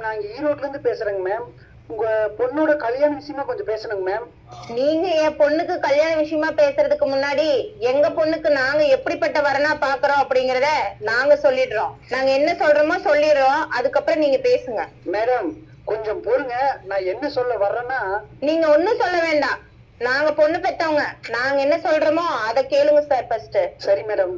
நாங்க ஈரோட்ல இருந்து பேசுறேங்க மேம். உங்க பொண்ணோட கல்யாண விஷயமா கொஞ்சம் பேசணுங்க மேம். நீங்க என் பொண்ணுக்கு கல்யாண விஷயமா பேசுறதுக்கு முன்னாடி எங்க பொண்ணுக்கு நாங்க எப்படிப்பட்ட வரனா பாக்குறோம் அப்படிங்கறத நாங்க சொல்லிடுறோம். நாங்க என்ன சொல்றோமோ சொல்லிடுறோம், அதுக்கப்புறம் நீங்க பேசுங்க. மேடம் கொஞ்சம் பொறுங்க. நான் என்ன சொல்ல வர்றேன்னா, நீங்க ஒண்ணும் சொல்ல வேண்டாம். நாங்க பொண்ணு பெத்தவங்க, நாங்க என்ன சொல்றோமோ அதை கேளுங்க சார் ஃபர்ஸ்ட். சரி மேடம்,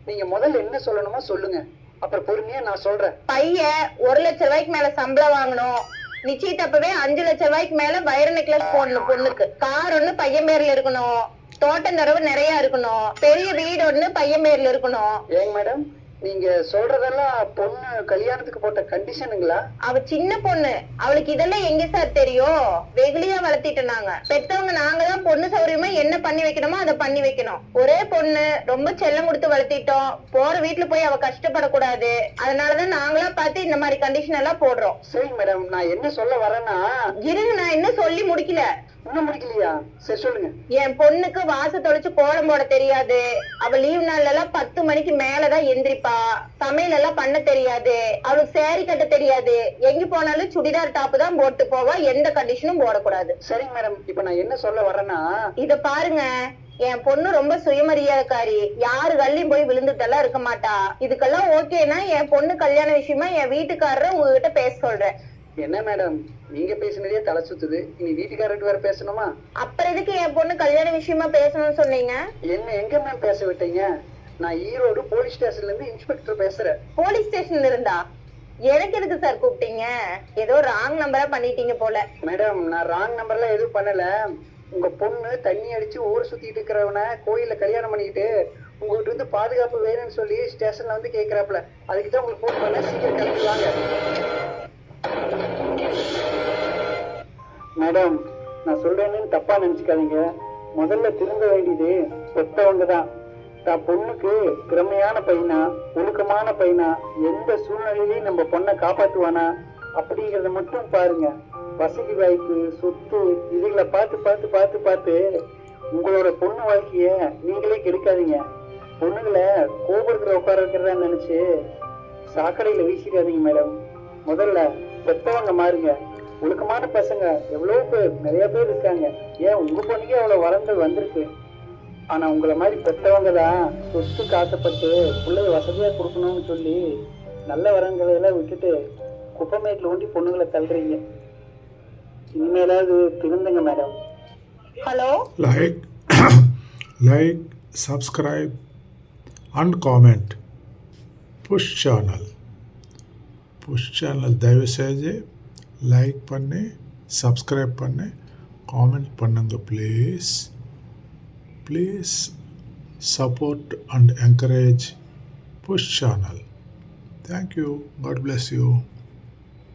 நீங்க முதல்ல என்ன சொல்லணுமோ சொல்லுங்க, அப்புறம் பொறுமையா நான் சொல்றேன். பையன் 1,00,000 மேல சம்பளம் வாங்கணும், நிச்சயத்தப்பவே 5,00,000 மேல வைர நெக்லஸ் போடணும் பொண்ணுக்கு. கார் ஒண்ணு பையன் பேர்ல இருக்கணும், தோட்டம் தரவு நிறைய இருக்கணும், பெரிய வீடு ஒண்ணு பையன் பேர்ல இருக்கணும். ஏங்க மேடம், நீங்க சொல்றதெல்லாம் பொண்ணு கல்யாணத்துக்கு போட்ட கண்டிஷனுங்களா? அவ சின்ன பொண்ணு, அவளுக்கு இதெல்லாம் எங்க சார் தெரியும்? வெகுளியா வளர்த்திட்டு நாங்க பெத்தவங்க, நாங்க தான் பொண்ணு சௌரியமா என்ன பண்ணி வைக்கணுமோ அதை பண்ணி வைக்கணும். ஒரே பொண்ணு, ரொம்ப செல்லம் கொடுத்து வளர்த்திட்டோம். போற வீட்டுல போய் அவ கஷ்டப்படக்கூடாது, அதனாலதான் நாங்களா பார்த்து இந்த மாதிரி கண்டிஷன் எல்லாம் போடுறோம். சரிங்க மேடம், நான் என்ன சொல்ல வரேன்னா. இருங்க, நான் இன்னும் சொல்லி முடிக்கல. இன்னும் முடிக்கலையா? சரி சொல்லுங்க. என் பொண்ணுக்கு வாச தொலைச்சு கோலம் போட தெரியாது. அவ லீவ் நாள்ல எல்லாம் 10 மணிக்கு மேலதான் எந்திரிப்பா. சமையல் எல்லாம் பண்ண தெரியாது. அவளுக்கு சேரி கட்ட தெரியாது. எங்க போனாலும் சுடிதார் டாப் தான் போட்டு போவா, எந்த கண்டிஷனும் போடக்கூடாது. சரிங்க மேடம், இப்ப நான் என்ன சொல்ல வரேன்னா. இத பாருங்க, என் பொண்ணு ரொம்ப சுயமரியாதைக்காரி, யாரு கல்லையும் போய் விழுந்துட்டெல்லாம் இருக்க மாட்டா. இதுக்கெல்லாம் ஓகேனா என் பொண்ணு கல்யாண விஷயமா என் வீட்டுக்காரரை உங்ககிட்ட பேச சொல்றேன். என்ன மேடம், நீங்க பேசினதே தலை சுத்துது, இனி வீட்டுக்காரர்கிட்ட வேற பேசணுமா? அப்புறம் எதுக்கு என் பொண்ணு கல்யாண விஷயமா பேசணும்னு சொன்னீங்க? என்ன எங்க மேம் பேச விட்டீங்க? நான் ஈரோடு போலீஸ் ஸ்டேஷன்ல இருந்து இன்ஸ்பெக்டர் பேசுறேன். போலீஸ் ஸ்டேஷன்ல இருந்தா எனக்கு எதுக்கு சார் கூப்பிட்டீங்க? ஏதோ ராங் நம்பரா பண்ணிட்டீங்க போல. மேடம், நான் ராங் நம்பர்லாம் எதுவும் பண்ணல. உங்க பொண்ணு தண்ணி அடிச்சு ஊர் சுத்திட்டு இருக்கிறவன கோயில்ல கல்யாணம் பண்ணிக்கிட்டு உங்ககிட்ட இருந்து பாதுகாப்பு வேணும்னு சொல்லி ஸ்டேஷன்ல வந்து கேக்குறாப்ல. அதுக்குதான் உங்களுக்கு போன் பண்ண, சீக்கிரம் கிளம்பி வாங்க. மேடம், நான் சொல்றேன்னு தப்பா நினைச்சுக்காதீங்க. முதல்ல திரும்ப வேண்டியது பெத்தவங்க தான். தான் பொண்ணுக்கு திறமையான பையனா, ஒழுக்கமான பையனா, எந்த சூழ்நிலையிலையும் நம்ம பொண்ணை காப்பாத்துவானா அப்படிங்கறத மட்டும் பாருங்க. வசதி வாய்ப்பு, சொத்து, இதுகளை பார்த்து பார்த்து பார்த்து பார்த்து உங்களோட பொண்ணு வாழ்க்கைய நீங்களே கெடுக்காதீங்க. பொண்ணுங்களை கோபுரத்துல உட்கார வைக்கிறதா நினைச்சு சாக்கடையில வீசிடாதீங்க மேடம். முதல்ல பெத்தவங்க மாறுங்க. ஒழுக்கமான பசங்க எவ்வளவு பேர், நிறைய பேர் இருக்காங்க. ஏன் உங்க பொண்ணுக்கே அவ்வளவு வரங்கள் வந்திருக்கு. ஆனா உங்களை மாதிரி பெற்றவங்க தான் சொத்துக்கு ஆசைப்பட்டு பிள்ளைய வசதியா கொடுக்கணும்னு சொல்லி நல்ல வரங்களை எல்லாம் விட்டுட்டு குப்பமேட்டில் ஊண்டி பொண்ணுங்களை தள்ளுறீங்க. இனிமேலாவது திருந்துங்க madam. Hello, like subscribe and comment. Push channel தயவு செஞ்சு லைக் பண்ணி சப்ஸ்கிரைப் பண்ணி காமெண்ட் பண்ணுங்க please. Please support and encourage Push channel. Thank you. God bless you.